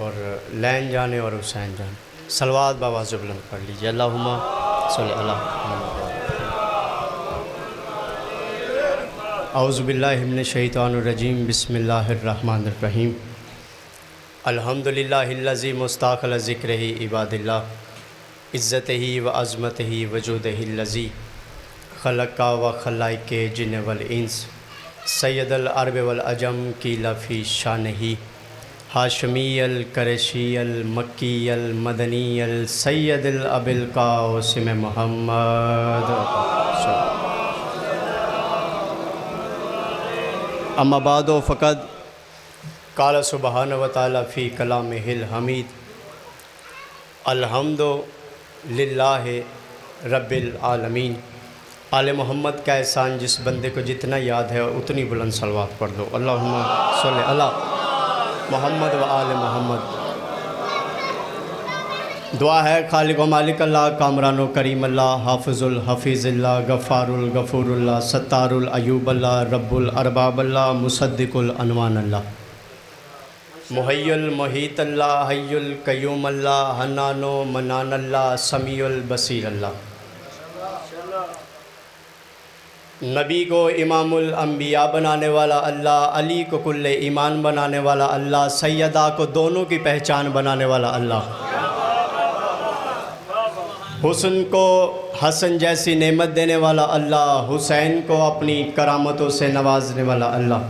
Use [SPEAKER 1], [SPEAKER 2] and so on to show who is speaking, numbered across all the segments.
[SPEAKER 1] और लैन जाने और हुसैन जाने। सलवात बाबा से बुलंद पढ़ लीजिए। अल्लाहुम्मा सल्ली अला औज़ु बिल्लाहि मिनश शैतानिर रजीम। बिस्मिल्लाहिर्रहमानिर्रहीम। अल्हम्दुलिल्लाहिल्लज़ी मुस्ताक़ल ज़िक्रिही इबादिल्लाह इज़्ज़तिही व अज़मतिही वजूदिहिल्लज़ी ख़लक़ा व ख़लाइक़े जिन्न वल इंस सय्यदुल अरब वल अजम की लफ़ी शानिही हाशमियल करशियल मक्कियल मदनियल सय्यदुल अबिल क़ासिम मुहम्मद। अम्मा बादो फ़क़द क़ाल सुब्हान व तआला फ़ी कलामिहिल हमीद अल्हम्दु लिल्लाहि रब्बिल आलमीन। आले मोहम्मद का एहसान जिस बंदे को जितना याद है उतनी बुलंद सलवात पढ़ दो। अल्लाहुम्मा सल्ली अला मोहम्मद व आले मोहम्मद। दुआ है खालिक व मालिक अल्लाह, कामरान व करीम अल्लाह, हाफिज़ुल हफ़ीज़िल्लाह, गफ़ारुल गफ़ूरुल्लाह, सत्तारुल अयूब अल्लाह, रब्बुल अरबाब अल्लाह, मुसद्दिकुल अनवान अल्लाह, मुहय्युल मुहीत अल्लाह, हय्युल क़य्यूम अल्लाह, हन्नानो मन्नान अल्लाह, समीउल बसीर अल्लाह। नबी को इमामुल अंबिया बनाने वाला अल्लाह, अली को कुल्ले ईमान बनाने वाला अल्लाह, सैयदा को दोनों की पहचान बनाने वाला अल्लाह, हुस्न को हसन जैसी नेमत देने वाला अल्लाह, हुसैन को अपनी करामतों से नवाजने वाला अल्लाह,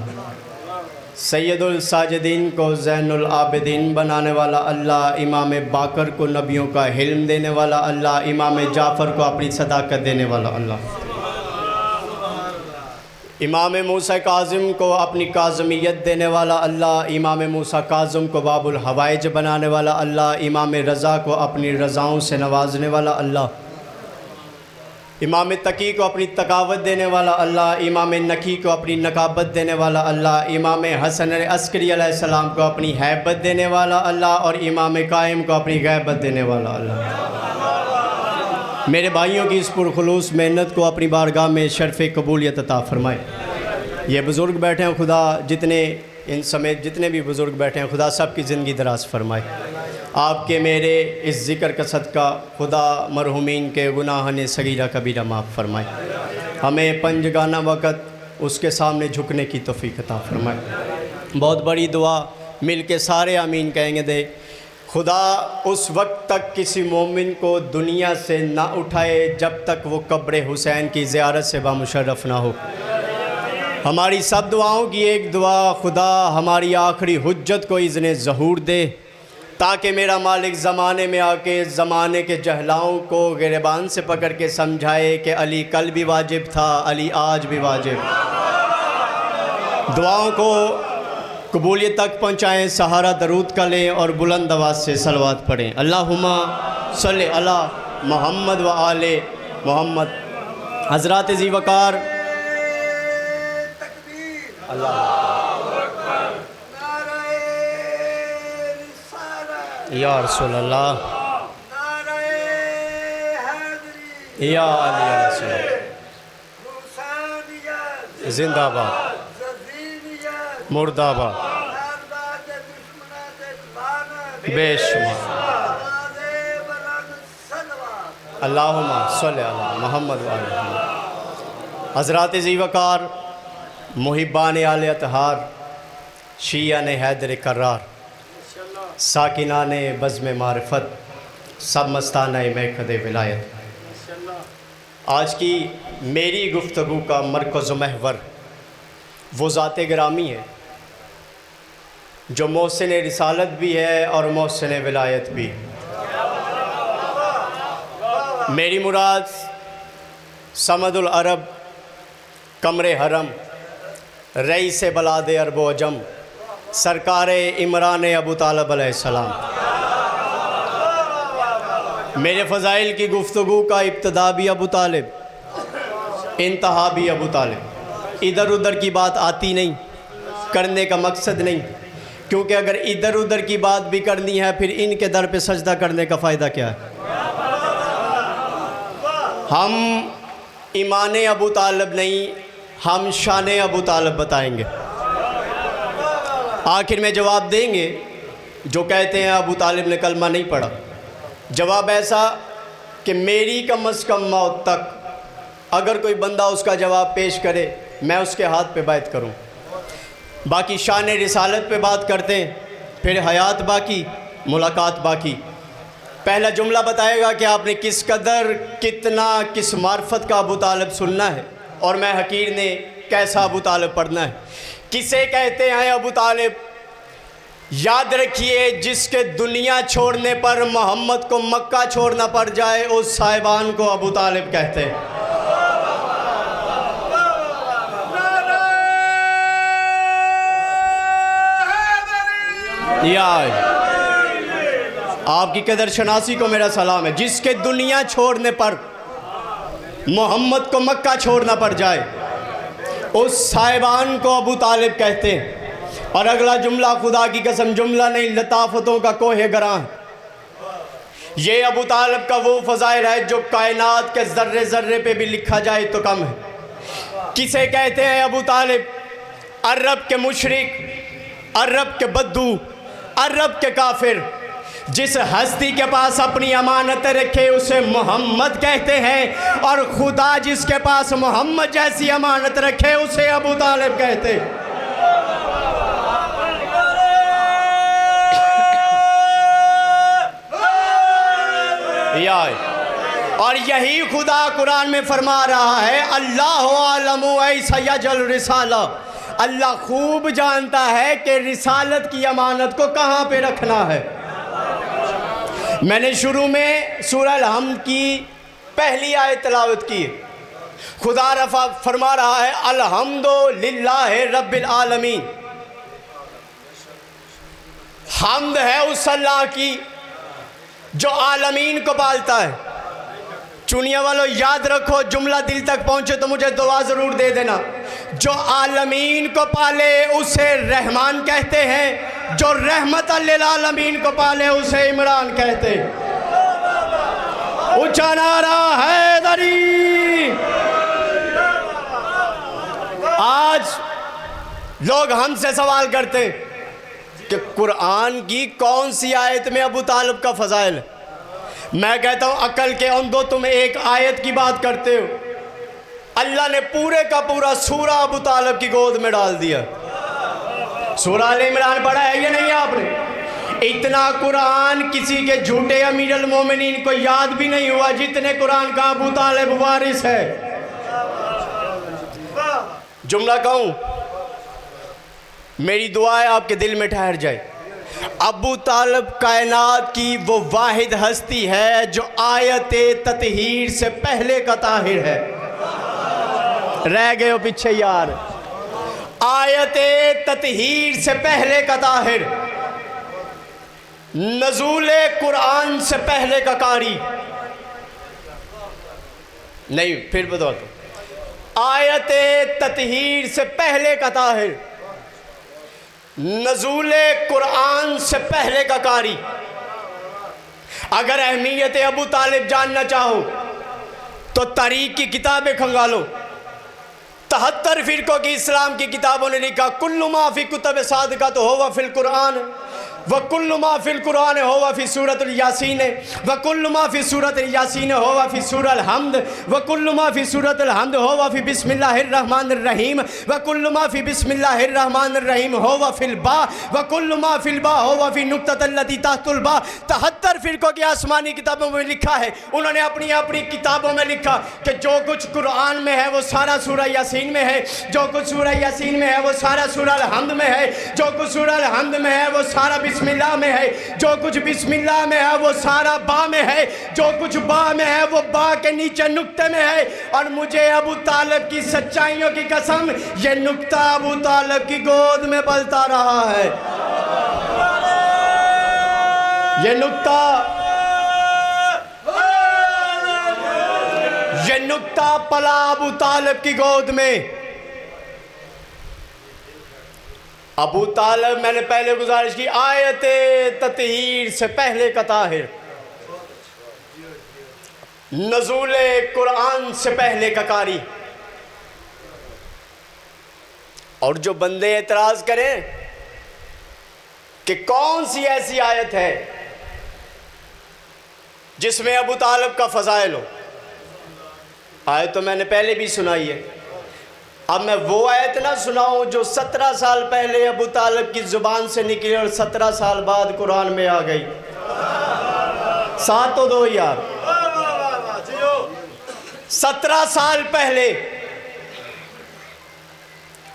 [SPEAKER 1] सैयदुल साजिदीन को ज़ैनुल आबिदीन बनाने वाला अल्लाह, इमाम बाकर को नबियों का हिल्म देने वाला अल्लाह, इमाम जाफ़र को अपनी सदाकत देने वाला अल्लाह, इमाम मूसा काज़िम को अपनी काज़मियत देने वाला अल्लाह, इमाम मूसा काज़िम को बाबुल हवाइज बनाने वाला अल्लाह, इमाम रज़ा को अपनी रज़ाओं से नवाजने वाला अल्लाह, इमाम तकी को अपनी तकावत देने वाला अल्लाह, इमाम नकी को अपनी नकाबत देने वाला अल्लाह, इमाम हसन अस्करी अलैहिस्सलाम को अपनी हैबत देने वाला अल्लाह, और इमाम कायम को अपनी गैबत देने वाला अल्लाह। मेरे भाइयों की इस पुरखुलूस मेहनत को अपनी बारगाह में शर्फ़ कबूलियत अता फ़रमाए। ये बुज़ुर्ग बैठे हैं, खुदा जितने इन समेत जितने भी बुज़ुर्ग बैठे हैं, खुदा सब की ज़िंदगी दराज फ़रमाए। आपके मेरे इस ज़िक्र का सदका खुदा मरहुमीन के गुनाह ने सगीरा कबीरा माफ़ फ़रमाए। हमें पंजगाना वक़्त उसके सामने झुकने की तौफ़ीक़ अता फ़रमाए। बहुत बड़ी दुआ मिल के सारे आमीन कहेंगे दे। खुदा उस वक्त तक किसी मोमिन को दुनिया से ना उठाए जब तक वो कब्र हुसैन की ज़ियारत से बामुशर्रफ़ ना हो। हमारी सब दुआओं की एक दुआ, खुदा हमारी आखिरी हुज्जत को इज़्ने ज़हूर दे, ताकि मेरा मालिक ज़माने में आके ज़माने के जहलाओं को गिरबान से पकड़ के समझाए कि अली कल भी वाजिब था, अली आज भी वाजिब। दुआओं को कबूलियत तक पहुँचाएँ, सहारा दरूद का लें और बुलंद आवाज़ से सलवात पढ़ें। अल्लाहुम्मा सल्ली अला मोहम्मद व आले मोहम्मद। हज़रात ज़ी वक़ार या रसूल अल्लाह या अली रसूल जिंदाबाद मुर्दाबाद बेशुमार। अल्लाहुम्मा सल्ली अला मोहम्मद व आले मोहम्मद। हज़रात ज़ी वक़ार, मुहिब्बान आले अतहार, शियान हैदर करार, साकिनान बज़्म मारिफत, सब मस्ताना महक़द विलायत। आज की मेरी गुफ्तगू का मरकज़ महवर वो ज़ात गिरामी है जो मोहसिन रिसालत भी है और मोहसिन विलायत भी। मेरी मुराद समदुल अरब, कमरे हरम, रईस बलाद अरब व अजम, सरकार इमरान अबू तालिब अलैहिस्सलाम। मेरे फ़ज़ाइल की गुफ्तगू का इब्तिदा भी अबू तालिब, इंतहा भी अबू तालिब। इधर उधर की बात आती नहीं, करने का मकसद नहीं, क्योंकि अगर इधर उधर की बात भी करनी है फिर इनके दर पे सजदा करने का फ़ायदा क्या है। हम ईमान अबू तालिब नहीं, हम शान अबू तालिब बताएंगे। आखिर में जवाब देंगे जो कहते हैं अबू तालिब ने कलमा नहीं पढ़ा। जवाब ऐसा कि मेरी कम अज़ कम मौत तक अगर कोई बंदा उसका जवाब पेश करे मैं उसके हाथ पे बैत करूं। बाकी शान रिसालत पे बात करते हैं, फिर हयात बाकी, मुलाकात बाकी। पहला जुमला बताएगा कि आपने किस कदर कितना किस मार्फत का अबू तालिब सुनना है और मैं हकीर ने कैसा अबू तालिब पढ़ना है। किसे कहते हैं अबू तालिब? याद रखिए, जिसके दुनिया छोड़ने पर मोहम्मद को मक्का छोड़ना पड़ जाए उस साहिबान को अबू तालिब कहते हैं। आपकी कदर शनासी को मेरा सलाम है। जिसके दुनिया छोड़ने पर मोहम्मद को मक्का छोड़ना पड़ जाए उस साहिबान को अबू तालिब कहते हैं। और अगला जुमला खुदा की कसम जुमला नहीं, लताफतों का कोहे गरां है। ये अबू तालिब का वो फ़ज़ाइल है जो कायनात के ज़र्रे ज़र्रे पे भी लिखा जाए तो कम है। किसे कहते हैं अबू तालिब? अरब के मुशरिक, अरब के बद्दू, अरब के काफिर। जिस हस्ती के पास अपनी अमानतें रखे उसे मोहम्मद कहते हैं, और खुदा जिसके पास मोहम्मद जैसी अमानत रखे उसे अबू तालिब कहते हैं। और यही खुदा कुरान में फरमा रहा है, अल्लाहु आलमु ऐसा यजल रिसाला। अल्लाह खूब जानता है कि रिसालत की अमानत को कहाँ पे रखना है। मैंने शुरू में सूरह अल-हम्द की पहली आयत तिलावत की। खुदा रफ़ा फरमा रहा है, अलहम्दु लिल्लाहि रब्बिल आलमीन। हम्द है उस अल्लाह की जो आलमीन को पालता है। चुनिया वालों याद रखो, जुमला दिल तक पहुंचे तो मुझे दुआ ज़रूर दे देना। जो आलमीन को पाले उसे रहमान कहते हैं, जो रहमत लिल आलमीन को पाले उसे इमरान कहते हैं। ऊंचा नारा हैदरी। आज लोग हमसे सवाल करते हैं कि कुरान की कौन सी आयत में अबू तालिब का फ़ज़ाइल है। मैं कहता हूँ अकल के अंधो, तुम एक आयत की बात करते हो। अल्लाह ने पूरे का पूरा सूरा अबू तालिब की गोद में डाल दिया। सूरा अल इमरान पढ़ा है या नहीं आपने? इतना कुरान किसी के झूठे अमीरुल मोमिनीन को याद भी नहीं हुआ जितने कुरान का अबू तालिब वारिस है। जुमला कहूँ, मेरी दुआ है आपके दिल में ठहर जाए। अबू तालिब कायनात की वो वाहिद हस्ती है जो आयत ततहीर से पहले का ताहिर है। रह गए हो पीछे यार। आयत ततहीर से पहले का ताहिर, नज़ूले कुरान से पहले का कारी। नहीं, फिर बताओ तो। आयत ततहीर से पहले का ताहिर, नज़ूले कुरान से पहले का कारी। अगर अहमियत अबू तालिब जानना चाहो तो तारीख की किताबें खंगालो। 73 फ़िरक़ों की इस्लाम की किताबों ने लिखा, कुल्लु मा फ़ी कुतुब सादिक़ा तो हुवा फ़िल कुरान व कुल्लु मा फ़िल कुरान हुवा फ़ी सूरतुल यासीन व कुल्लु मा फ़ी सूरतुल यासीन हुवा फ़ी सूरतुल हम्द व कुल्लु मा फ़ी सूरतुल हम्द हुवा फ़ी बिस्मिल्लाहिर रहमानिर रहीम व कुल्लु मा फ़ी बिस्मिल्लाहिर रहमानिर रहीम हुवा फ़िल बा व कुल्लु मा फ़िल बा हुवा फ़ी नुक्ततिल लती तहतुल बा। 73 फ़िरक़ों की आसमानी किताबों में लिखा है। उन्होंने अपनी अपनी किताबों में लिखा कि जो कुछ कुरान में है वो सारा सूरह यासीन में है, जो कुछ सूरह यासीन में है वो सारा सूरह अल हम्द में है, जो कुछ सूरह अल हम्द में है वो सारा बिस्मिल्लाह में है, जो कुछ बिस्मिल्लाह में है वो सारा बा में है, जो कुछ बा में है वो बा के नीचे नुक्ते में है। और मुझे अबू तालिब की सच्चाइयों की कसम, ये नुक्ता अबू तालिब की गोद में पलता रहा है। ये नुक्ता पला अबू तालिब की गोद में। अबू तालिब, मैंने पहले गुजारिश की, आयत ततहीर से पहले का ताहिर, नज़ूले कुरान से पहले का कारी। और जो बंदे एतराज़ करें कि कौन सी ऐसी आयत है जिसमें अबू तालिब का फ़ज़ाइल हो। आयत तो मैंने पहले भी सुनाई है, अब मैं वो आयत ना सुनाऊं जो 17 साल पहले अबू तालिब की ज़ुबान से निकली और 17 साल बाद कुरान में आ गई। साथ तो दो यार। 17 साल पहले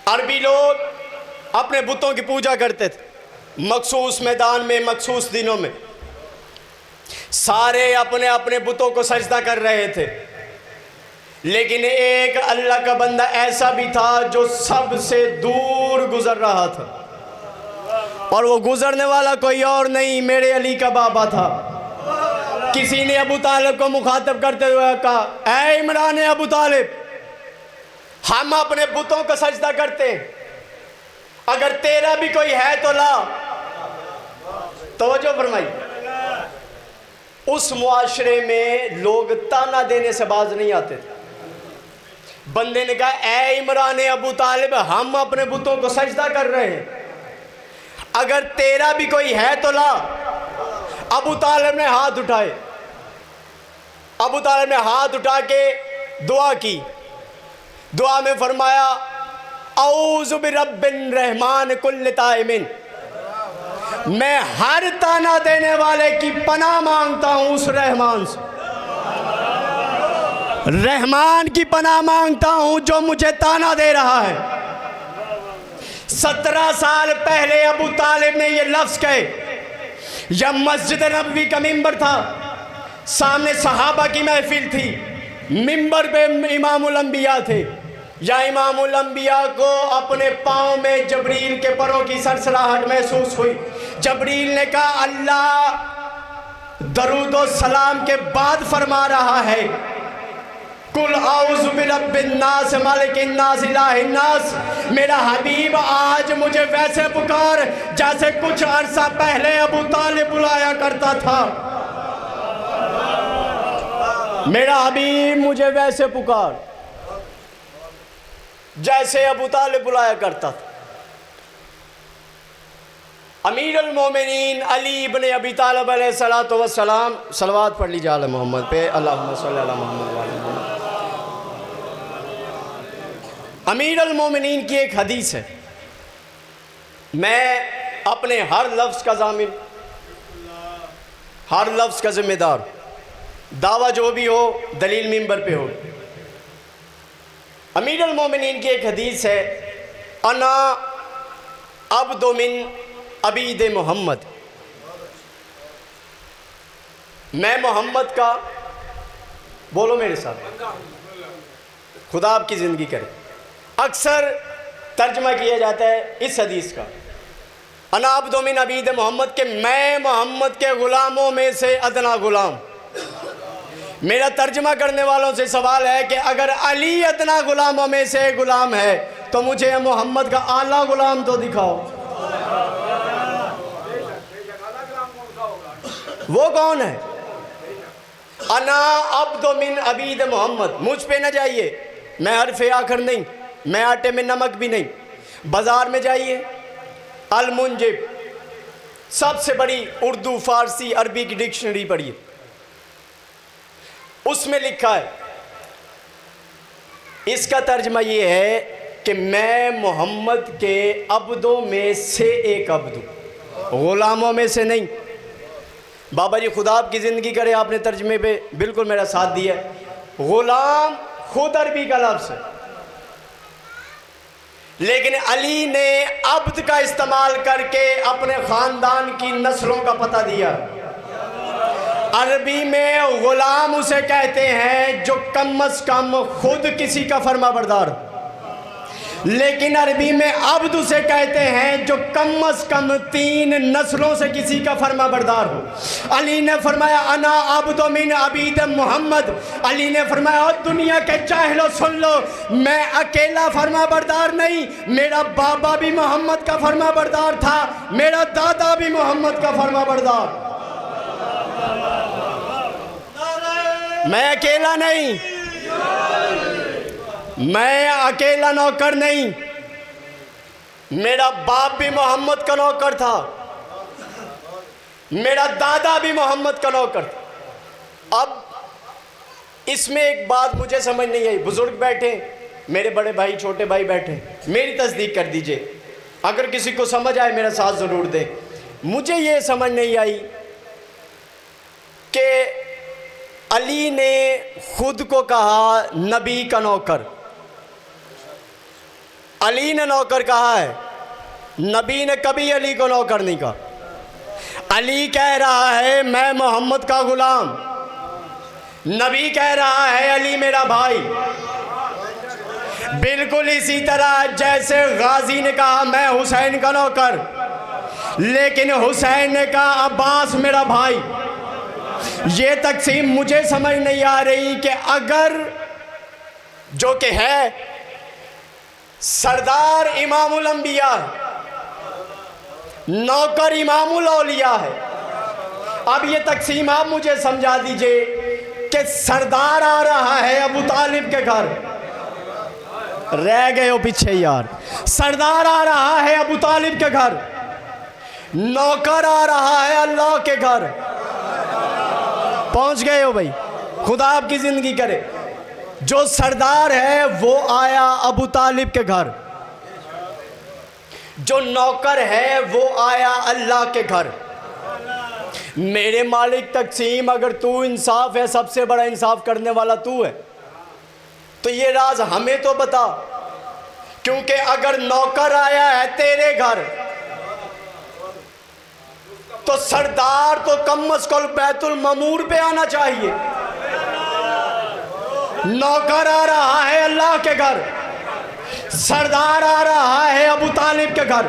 [SPEAKER 1] अरबी लोग अपने बुतों की पूजा करते थे, मखसूस मैदान में, मखसूस दिनों में सारे अपने अपने बुतों को सजदा कर रहे थे। लेकिन एक अल्लाह का बंदा ऐसा भी था जो सबसे दूर गुजर रहा था, और वो गुजरने वाला कोई और नहीं, मेरे अली का बाबा था। किसी ने अबू तालिब को मुखातब करते हुए कहा, ऐ इमरान अबू तालिब, हम अपने बुतों को सजदा करते हैं, अगर तेरा भी कोई है तो ला। तवज्जो फरमाई। उस मुआशरे में लोग ताना देने से बाज नहीं आते थे। बंदे ने कहा, ऐ इमरान अबू तालिब, हम अपने बुतों को सजदा कर रहे हैं, अगर तेरा भी कोई है तो ला। अबू तालिब ने हाथ उठाए, अबू तालिब ने हाथ उठा के दुआ की। दुआ में फरमाया, औज़ु बिरब्बिन रहमान कुल्ल ताइमिन, मैं हर ताना देने वाले की पनाह मांगता हूं उस रहमान से, रहमान की पनाह मांगता हूं जो मुझे ताना दे रहा है। 17 साल पहले अबू तालिब ने ये लफ्ज़ कहे। जब मस्जिद नबवी का मिंबर था, सामने सहाबा की महफिल थी, मिंबर पे इमामुल अंबिया थे। या इमामुल अंबिया को अपने पाँव में जबरील के परों की सरसराहट महसूस हुई। जबरील ने कहा, अल्लाह दरूद व सलाम के बाद फरमा रहा है, कुल औज़ु बिरब्बिन नास मालिकिन नास इलाहिन नास। मेरा हबीब आज मुझे वैसे पुकार जैसे कुछ अरसा पहले अबू तालिब बुलाया करता था। मेरा हबीब मुझे वैसे पुकार जैसे अबू तालिब बुलाया करता था। अमीरुल मोमिनीन अली इब्न अबी तालिब अलैहिस्सलातु वस्सलाम, सलवात पढ़ लीजिए आले मोहम्मद पे, अल्लाहुम्मा सल्ली अला मुहम्मद व आले मोहम्मद। अमीरुल मोमिनीन की एक हदीस है, मैं अपने हर लफ्ज़ का ज़ामिन, हर लफ्ज़ का ज़िम्मेदार, दावा जो भी हो दलील मिंबर पे हो। अमीरुल मोमिनीन की एक हदीस है, अना अब्दु मिन अबीद मोहम्मद, मैं मोहम्मद का, बोलो मेरे साथ, खुदा आपकी ज़िंदगी करे। अक्सर तर्जमा किया जाता है इस हदीस का, अना अब्दु मिन अबीद मोहम्मद, के मैं मोहम्मद के ग़ुलामों में से अदना ग़ुलाम। मेरा तर्जमा करने वालों से सवाल है कि अगर अली अदना ग़ुलामों में से ग़ुलाम है तो मुझे मोहम्मद का आला ग़ुलाम तो दिखाओ, वो कौन है? अना अब्दु मिन अबीद मोहम्मद। मुझ पे न जाइए, मैं हरफ़े आखिर नहीं, मैं आटे में नमक भी नहीं। बाज़ार में जाइए, अल मुंजिब, सबसे बड़ी उर्दू फ़ारसी अरबी की डिक्शनरी पढ़िए, उसमें लिखा है, इसका तर्जमा ये है कि मैं मोहम्मद के अब्दों में से एक अब्दू, ग़ुलामों में से नहीं। बाबा जी खुदा आपकी ज़िंदगी करे, आपने तर्जमे पे बिल्कुल मेरा साथ दिया। ग़ुलाम खुद अरबी का लफ्ज़ है, लेकिन अली ने अब्द का इस्तेमाल करके अपने ख़ानदान की नस्लों का पता दिया। अरबी में ग़ुलाम उसे कहते हैं जो कम अज़ कम खुद किसी का फर्मा बरदार, लेकिन अरबी में अब्द उसे कहते हैं जो कम अज़ कम 3 नस्लों से किसी का फर्मा बरदार हो। अली ने फरमाया, अना अब्दु मिन अबीद मोहम्मद। अली ने फरमाया, और दुनिया के जाहिलो सुन लो, मैं अकेला फर्मा बरदार नहीं, मेरा बाबा भी मोहम्मद का फर्मा बरदार था, मेरा दादा भी मोहम्मद का फर्मा बरदार। मैं अकेला नहीं, मैं अकेला नौकर नहीं, मेरा बाप भी मोहम्मद का नौकर था, मेरा दादा भी मोहम्मद का नौकर था। अब इसमें एक बात मुझे समझ नहीं आई, बुजुर्ग बैठे, मेरे बड़े भाई छोटे भाई बैठे, मेरी तस्दीक कर दीजिए, अगर किसी को समझ आए मेरा साथ ज़रूर दें। मुझे ये समझ नहीं आई कि अली ने खुद को कहा नबी का नौकर, अली ने नौकर कहा है, नबी ने कभी अली को नौकर नहीं कहा। अली कह रहा है मैं मोहम्मद का गुलाम, नबी कह रहा है अली मेरा भाई। बिल्कुल इसी तरह जैसे गाजी ने कहा मैं हुसैन का नौकर, लेकिन हुसैन ने कहा अब्बास मेरा भाई। ये तकसीम मुझे समझ नहीं आ रही कि अगर जो कि है सरदार इमामुल अंबिया, नौकर इमामुल औलिया है, अब ये तकसीम आप मुझे समझा दीजिए कि सरदार आ रहा है अबू तालिब के घर, रह गए हो पीछे यार, सरदार आ रहा है अबू तालिब के घर, नौकर आ रहा है अल्लाह के घर। पहुंच गए हो भाई, खुदा आपकी जिंदगी करे। जो सरदार है वो आया अबू तालिब के घर, जो नौकर है वो आया अल्लाह के घर। मेरे मालिक तकसीम, अगर तू इंसाफ है, सबसे बड़ा इंसाफ करने वाला तू है, तो ये राज हमें तो बता, क्योंकि अगर नौकर आया है तेरे घर तो सरदार तो कम अज कम बैतुल ममूर पे आना चाहिए। नौकर आ रहा है अल्लाह के घर, सरदार आ रहा है अबू तालिब के घर।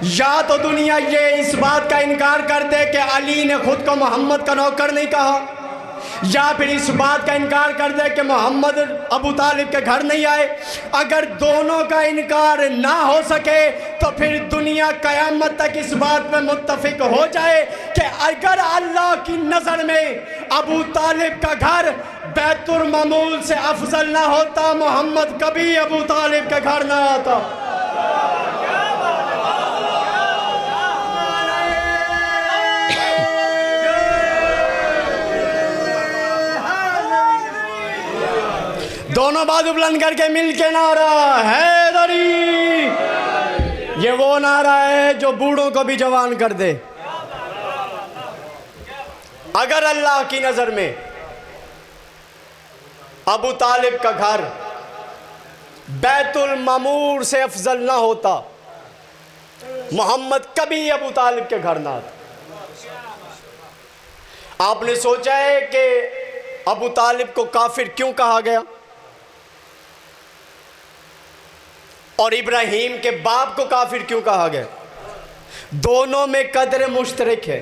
[SPEAKER 1] या तो दुनिया ये इस बात का इनकार कर दे कि अली ने खुद को मोहम्मद का नौकर नहीं कहा, या फिर इस बात का इनकार कर दे कि मोहम्मद अबू तालिब के घर नहीं आए। अगर दोनों का इनकार ना हो सके तो फिर दुनिया क़यामत तक इस बात में मुत्तफिक हो जाए कि अगर अल्लाह की नज़र में अबू तालिब का घर बैतुल मामूर से अफजल ना होता, मोहम्मद कभी अबू तालिब के घर ना आता। दोनों बाजू बुलंद करके मिलके नारा हैदरी। ये वो नारा है जो बूढ़ों को भी जवान कर दे। अगर अल्लाह की नजर में अबू तालिब का घर बैतुल मामूर से अफजल ना होता, मोहम्मद कभी अबू तालिब के घर ना आता। आपने सोचा है कि अबू तालिब को काफिर क्यों कहा गया और इब्राहीम के बाप को काफिर क्यों कहा गया? दोनों में कदर मुश्तरक है।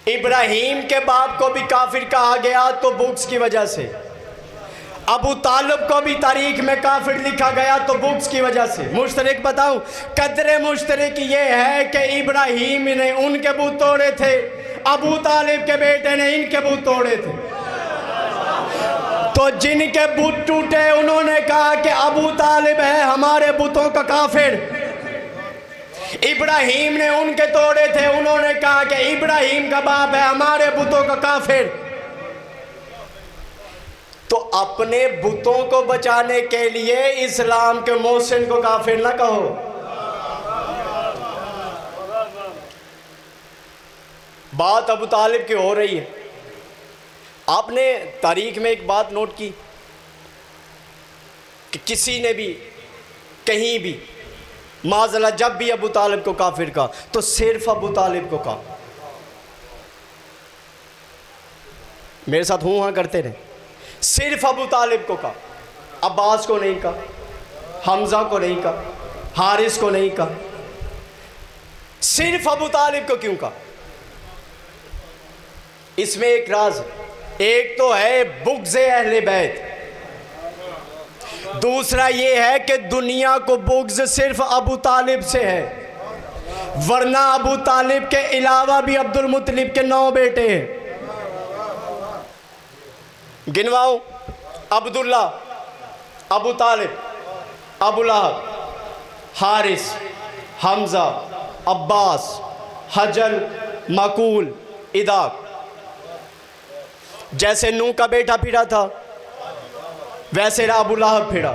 [SPEAKER 1] इब्राहीम के बाप को भी काफिर कहा गया तो बुक्स की वजह से, अबू तालिब को भी तारीख में काफिर लिखा गया तो बुक्स की वजह से। मुश्तरक बताऊं, कदर मुश्तरक ये है कि इब्राहीम ने उनके बुत तोड़े थे, अबू तालिब के बेटे ने इनके बुत तोड़े थे। तो जिनके बुत टूटे उन्होंने कहा कि अबू तालिब है हमारे बुतों का काफिर। इब्राहीम ने उनके तोड़े थे, उन्होंने कहा कि इब्राहीम का बाप है हमारे बुतों का काफिर। तो अपने बुतों को बचाने के लिए इस्लाम के मोहसिन को काफिर ना कहो। बात अबू तालिब की हो रही है। आपने तारीख में एक बात नोट की कि किसी ने भी कहीं भी माज़अल्लाह जब भी अबू तालिब को काफिर कहा तो सिर्फ अबू तालिब को कहा। मेरे साथ हूँ हाँ करते रहे। सिर्फ अबू तालिब को कहा, अब्बास को नहीं कहा, हमजा को नहीं कहा, हारिस को नहीं कहा, सिर्फ अबू तालिब को क्यों कहा? इसमें एक राज है। एक तो है बुग़्ज़ अहले बैत, दूसरा ये है कि दुनिया को बुग़्ज़ सिर्फ अबू तालिब से है, वरना अबू तालिब के अलावा भी अब्दुल मुत्तलिब के 9 बेटे हैं। गिनवाओ, अब्दुल्ला, अबू तालिब, अबू लहब, हारिस, हमजा, अब्बास, हजल, माकूल, इदाक। जैसे नूह का बेटा फिरा था वैसे अबू लहब फिरा।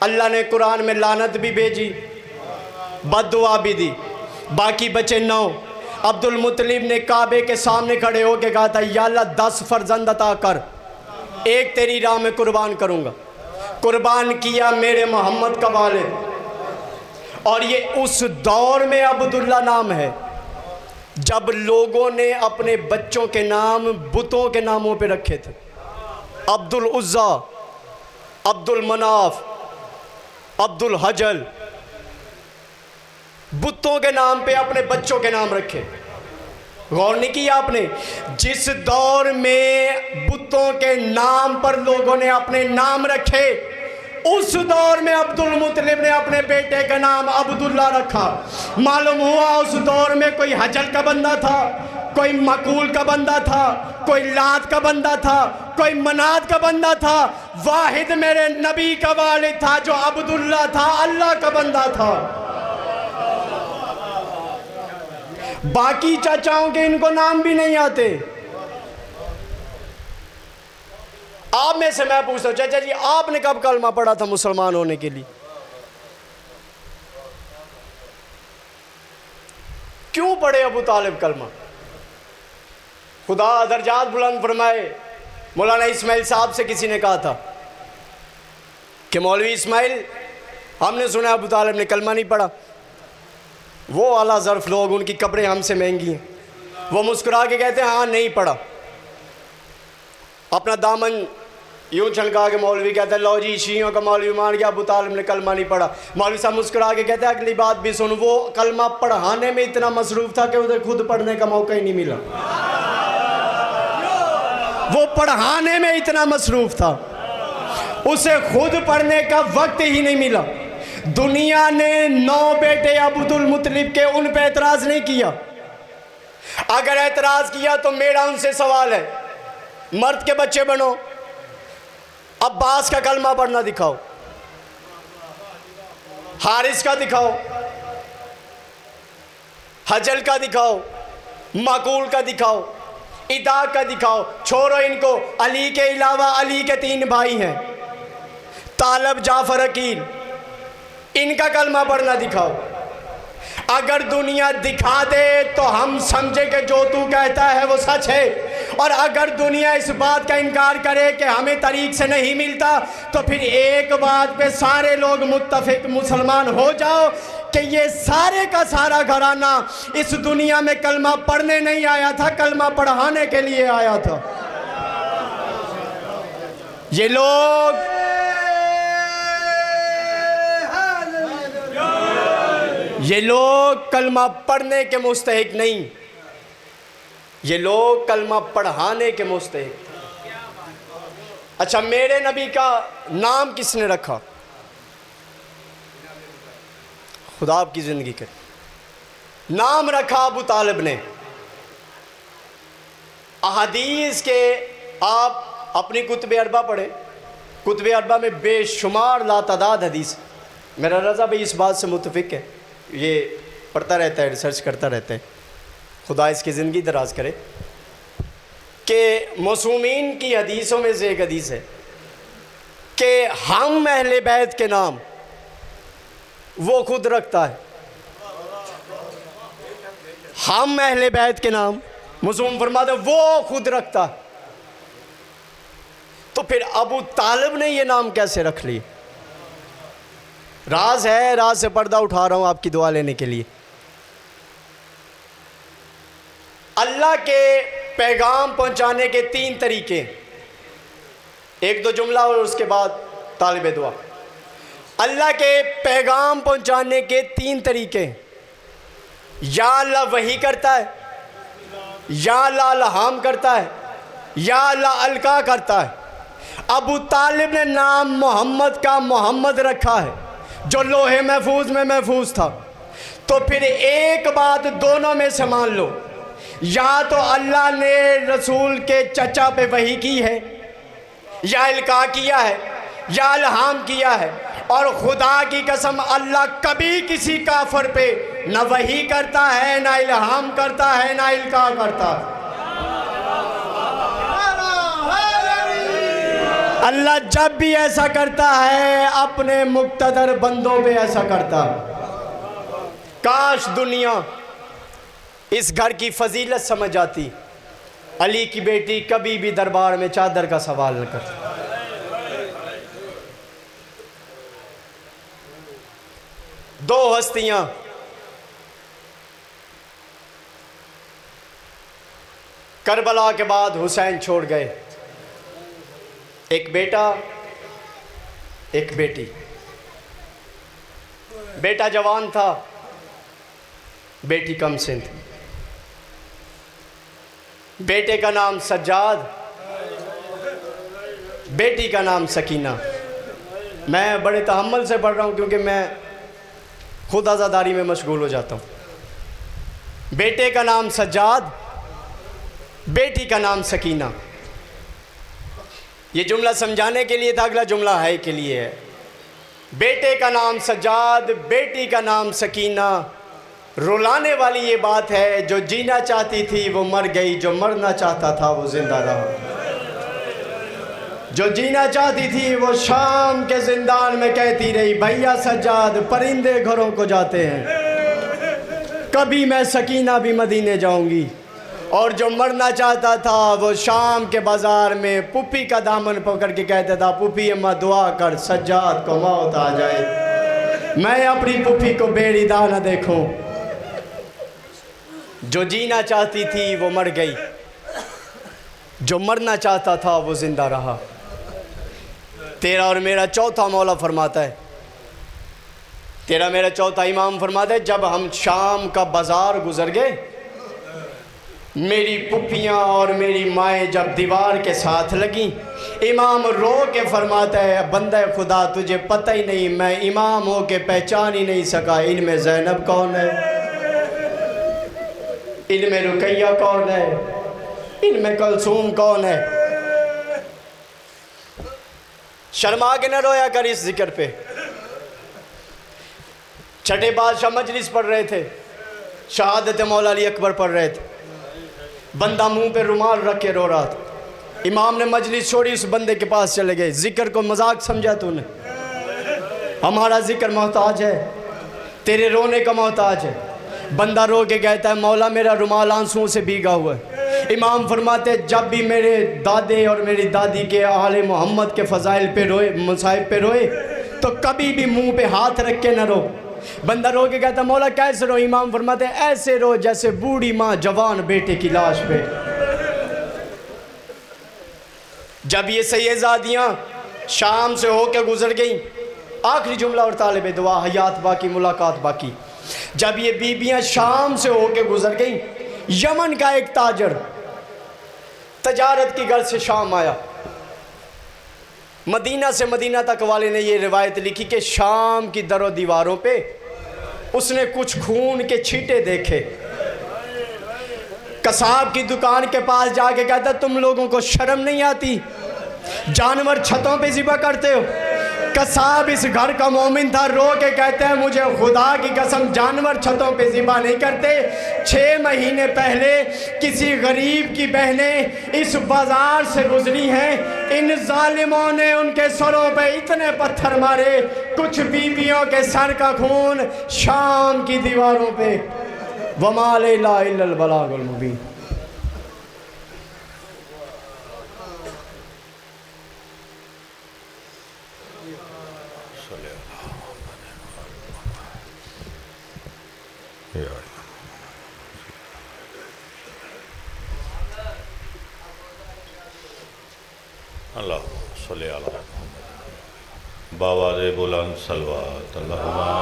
[SPEAKER 1] अल्लाह ने कुरान में लानत भी भेजी, बद्दुआ भी दी। बाकी बचे 9। अब्दुल मुत्तलिब ने काबे के सामने खड़े होकर कहा था, या अल्लाह 10 फर्जंद अता कर, एक तेरी राह में कुर्बान करूँगा। कुर्बान किया मेरे मोहम्मद का वालिद। और ये उस दौर में अब्दुल्ला नाम है जब लोगों ने अपने बच्चों के नाम बुतों के नामों पे रखे थे। अब्दुल उज़्ज़ा, अब्दुल मनाफ, अब्दुल हजल, बुतों के नाम पे अपने बच्चों के नाम रखे। गौर नहीं किया आपने? जिस दौर में बुतों के नाम पर लोगों ने अपने नाम रखे, उस दौर में अब्दुल मुत्तलिब ने अपने बेटे का नाम अब्दुल्ला रखा। मालूम हुआ उस दौर में कोई हजल का बंदा था, कोई मकूल का बंदा था, कोई लात का बंदा था, कोई मनात का बंदा था। वाहिद मेरे नबी का वालिद था जो अब्दुल्ला था, अल्लाह का बंदा था। बाकी चाचाओं के इनको नाम भी नहीं आते। आप में से मैं पूछता हूं, चाचा जी आपने कब कलमा पढ़ा था मुसलमान होने के लिए? क्यों पढ़े अबू तालिब कलमा? खुदा दर्जात बुलंद फरमाए। मौलाना इस्माइल साहब से किसी ने कहा था कि मौलवी इस्माइल, हमने सुना अबू तालिब ने कलमा नहीं पढ़ा। वो आला ज़र्फ लोग, उनकी कब्रें हमसे महंगी हैं। वो मुस्कुरा के कहते हैं हाँ नहीं पढ़ा। अपना दामन यूं छलका के मौलवी कहता है लो जी शियों का मौलवी मान गया, अबू तालिब ने कलमा नहीं पढ़ा। मौलवी साहब मुस्कुरा के कहते हैं अगली बात भी सुन, वो कलमा पढ़ाने में इतना मसरूफ़ था कि उधर खुद पढ़ने का मौका ही नहीं मिला। वो पढ़ाने में इतना मसरूफ़ था, उसे खुद पढ़ने का वक्त ही नहीं मिला। दुनिया ने 9 बेटे अब्दुल मुत्तलिब के उन पे एतराज़ नहीं किया। अगर एतराज़ किया तो मेरा उनसे सवाल है, मर्द के बच्चे बनो, अब्बास का कलमा पढ़ना दिखाओ, हारिस का दिखाओ, हजल का दिखाओ, माकूल का दिखाओ, इदाक का दिखाओ। छोड़ो इनको, अली के अलावा अली के 3 भाई हैं, तालब, जाफर, अकील, इनका कलमा पढ़ना दिखाओ। अगर दुनिया दिखा दे तो हम समझे कि जो तू कहता है वो सच है, और अगर दुनिया इस बात का इनकार करे कि हमें तरीक से नहीं मिलता, तो फिर एक बात पे सारे लोग मुत्तफिक मुसलमान हो जाओ कि ये सारे का सारा घराना इस दुनिया में कलमा पढ़ने नहीं आया था, कलमा पढ़ाने के लिए आया था। ये लोग कलमा पढ़ने के मुस्तहिक नहीं, ये लोग कलमा पढ़ाने के मुस्तहिक। अच्छा, मेरे नबी का नाम किसने रखा? खुदा आपकी ज़िंदगी के नाम रखा अबू तालिब ने। अहादीस के आप अपनी कुतुब अरबा पढ़े, कुतुब अरबा में बेशुमार लातादाद हदीस। मेरा रज़ा भाई इस बात से मुतफिक है, ये पढ़ता रहता है, रिसर्च करता रहता है, खुदा इसकी ज़िंदगी दराज करे, कि मौसूमीन की हदीसों में से एक हदीस है कि हम अहले बैत के नाम वो खुद रखता है। हम अहले बैत के नाम मौसूम फरमाते वो खुद रखता है। तो फिर अबू तालिब ने ये नाम कैसे रख लिए? राज है, राज से पर्दा उठा रहा हूं आपकी दुआ लेने के लिए। अल्लाह के पैगाम पहुंचाने के 3 तरीके, एक दो जुमला और उसके बाद तालिब दुआ। अल्लाह के पैगाम पहुंचाने के 3 तरीके, या अल्लाह वही करता है, या अल्लाह इल्हाम करता है, या अल्लाह अलका करता है। अबू तालिब ने नाम मोहम्मद का मोहम्मद रखा है जो लोहे महफूज में महफूज था। तो फिर एक बात दोनों में से मान लो, या तो अल्लाह ने रसूल के चचा पे वही की है, या इल्का किया है, या इल्हाम किया है, और खुदा की कसम अल्लाह कभी किसी काफिर पे न वही करता है, ना इल्हाम करता है, ना इल्का करता। अल्लाह जब भी ऐसा करता है अपने मुक्तदर बंदों पे ऐसा करता। काश दुनिया इस घर की फजीलत समझ जाती, अली की बेटी कभी भी दरबार में चादर का सवाल न करती। दो हस्तियां करबला के बाद हुसैन छोड़ गए, एक बेटा एक बेटी। बेटा जवान था, बेटी कम सिन थी। बेटे का नाम सज्जाद, बेटी का नाम सकीना। मैं बड़े तहम्मुल से पढ़ रहा हूँ क्योंकि मैं खुद आज़ादारी में मशगूल हो जाता हूँ। बेटे का नाम सज्जाद, बेटी का नाम सकीना। ये जुमला समझाने के लिए था, अगला जुमला है के लिए है। बेटे का नाम सज्जाद, बेटी का नाम सकीना। रुलाने वाली ये बात है, जो जीना चाहती थी वो मर गई, जो मरना चाहता था वो जिंदा रहा। जो जीना चाहती थी वो शाम के जिंदान में कहती रही, भैया सज्जाद परिंदे घरों को जाते हैं, कभी मैं सकीना भी मदीने जाऊंगी। और जो मरना चाहता था वो शाम के बाजार में पुप्पी का दामन पकड़ के कहता था, पुप्पी अम्मा दुआ कर सज्जाद को मौत आ जाए, मैं अपनी पुप्पी को बेरिदा न देखूं। जो जीना चाहती थी वो मर गई, जो मरना चाहता था वो जिंदा रहा। तेरा और मेरा चौथा मौला फरमाता है, तेरा मेरा चौथा इमाम फरमाता है, जब हम शाम का बाजार गुजर गए, मेरी पुप्पियाँ और मेरी माएँ जब दीवार के साथ लगी, इमाम रो के फरमाता है, बंदा खुदा तुझे पता ही नहीं, मैं इमाम हो के पहचान ही नहीं सका, इनमें ज़ैनब कौन है, इनमें रुकैया कौन है, इनमें कलसूम कौन है। शर्मा के न रोया कर इस जिक्र पे। छठे बादशाह मजलिस पढ़ रहे थे, शहादत मौला अली अकबर पढ़ रहे थे। बंदा मुंह पे रुमाल रख के रो रहा था। इमाम ने मजलिस छोड़ी, उस बंदे के पास चले गए। जिक्र को मजाक समझा तूने? हमारा जिक्र मोहताज है, तेरे रोने का मोहताज है। बंदा रो के कहता है, मौला मेरा रुमाल आंसुओं से भीगा हुआ है। इमाम फरमाते, जब भी मेरे दादे और मेरी दादी के आले मोहम्मद के फ़ज़ाइल पे रोए, मसाइब पे रोए, तो कभी भी मुंह पे हाथ रख के न रो। बंदा रो के कहता, मौला कैसे रो? इमाम फरमाते, ऐसे रो जैसे बूढ़ी माँ जवान बेटे की लाश पे। जब ये सैयदादियाँ शाम से होकर गुजर गई, आखिरी जुमला और तालिब दुआ, हयात बाकी मुलाकात बाकी। जब ये बीबियाँ शाम से होकर गुजर गई, यमन का एक ताजर तजारत की गर्ज से शाम आया। मदीना से मदीना तक वाले ने ये रिवायत लिखी कि शाम की दरों दीवारों पे उसने कुछ खून के छींटे देखे। कसाब की दुकान के पास जाके कहता, तुम लोगों को शर्म नहीं आती, जानवर छतों पे ज़िबा करते हो। कसाब इस घर का मोमिन था, रो के कहते हैं, मुझे खुदा की कसम जानवर छतों पे ज़िबा नहीं करते। 6 महीने पहले किसी गरीब की बहनें इस बाजार से गुजरी हैं, इन जालिमों ने उनके सरों पे इतने पत्थर मारे, कुछ बीबियों के सर का खून शाम की दीवारों पे। वमा ला इलाहा इल्लल बलागुल मुबीन।
[SPEAKER 2] अल्लाह सल्ले अला बावाज़े बुलंद सलवात अल्लाहुम्मा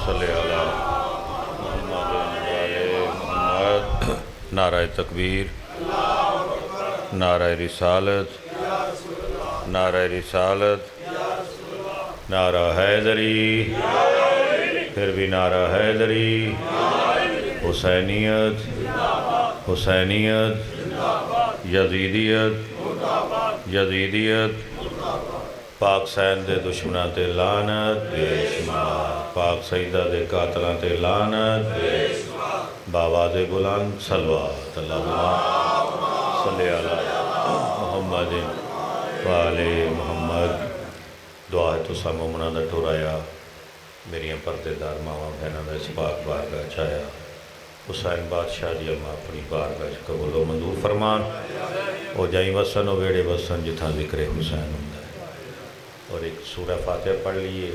[SPEAKER 2] सल्ले अला मुहम्मद वाले मुहम्मद। नाराए तकबीर, नाराए रिसालत, नाराए रिसालत, नारा हैदरी, फिर भी नारा हैदरी। हुसैनियत, हुसैनियत, यजीदियत, यजीदियत, पाक सैन दे दुश्मनां ते लानत बेशुमार, पाक सईदा दे कातलां ते लानत बेशुमार, बाबा दे बुलंद सलवात अल्लाहुम्मा सल्ली अला मुहम्मदिन व आले मुहम्मद। दुआ है तुसा मोमना दा टुराया मेरिया परदेदार मावां बहनों का इस पाक बारगाह चाया हुसैन बादशाह जी अम्मा अपनी बारगाह कबूलो मंजूर फरमान। ओ जाई वसन ओ वेड़े वसन जिथा जिक्र हुसैन होंदा है। और एक सूरह फातिहा पढ़ लीए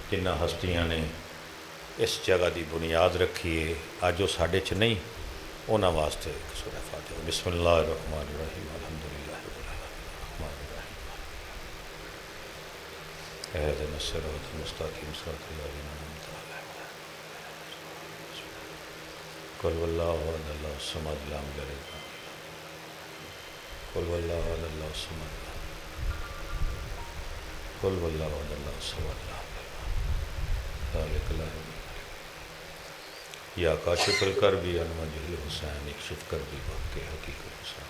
[SPEAKER 2] जिन्ना हस्तियां ने इस जगह की बुनियाद रखी है अज वो साढ़े च नहीं, उन्होंने वास्ते एक सूरह फातिहा। बिस्मिल्लाहिर्रहमानिर्रहीम अल्हम्दुलिल्लाह इहदिना सिरातल मुस्तकीम सिरातल लज़ीना अनअमता अलैहिम कुल वल्लाहु अहद अल्लाहु समद लम यलिद वलम यूलद कुल वल्लाहु अहद अल्लाहु समद कुल वल्लाहु अहद अल्लाहु समद ज़ालिक ला या काशिफुल करबी अन वजहिल हुसैन इक्शिफ करबी वक़्त हकीकत हुसैन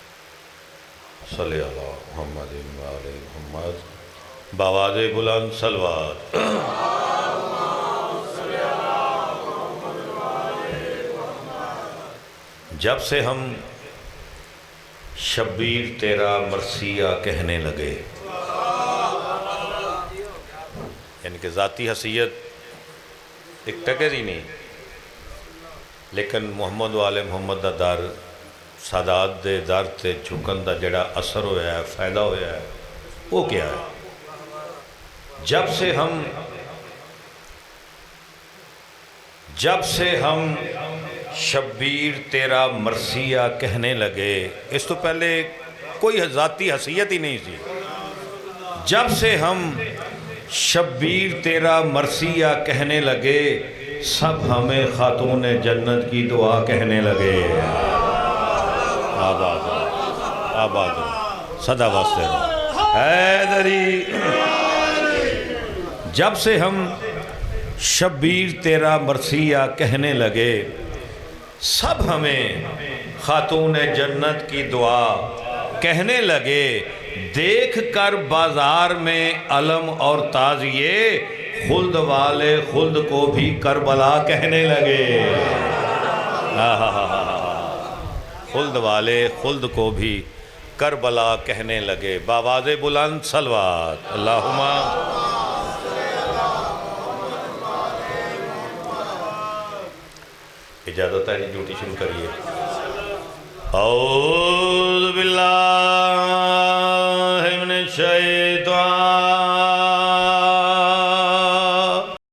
[SPEAKER 2] सल्ली अला मुहम्मदिन व आले मुहम्मद बावाज़े बुलंद सलवात। जब से हम शब्बीर तेरा मरसिया कहने लगे, यानी कि ज़ाती हसीयत एक टके ही नहीं, लेकिन मुहम्मद वाले मुहम्मद का दर सादात दे दर से झुकन का जड़ा असर होया है, फायदा होया है, वो क्या है? जब से हम शब्बीर तेरा मरसिया कहने लगे, इस तो पहले कोई ज़ाती हसीयत ही नहीं थी। जब से हम शब्बीर तेरा मरसिया कहने लगे, सब हमें खातून जन्नत की दुआ कहने लगे। आबाद आबाद सदा वास्ते हैदरी। जब से हम शब्बीर तेरा मरसिया कहने लगे, सब हमें खातून जन्नत की दुआ कहने लगे। देख कर बाजार में अलम और ताजिए, खुल्द वाले खुल्द को भी करबला कहने लगे। खुल्द वाले खुल्द को भी करबला कहने लगे। बावाज़े बुलंद सलवात अल्लाहुम्मा। इजाज़त है जी, ड्यूटी शुरू करिए। औज़ु बिल्लाहि मिनश शैतानिर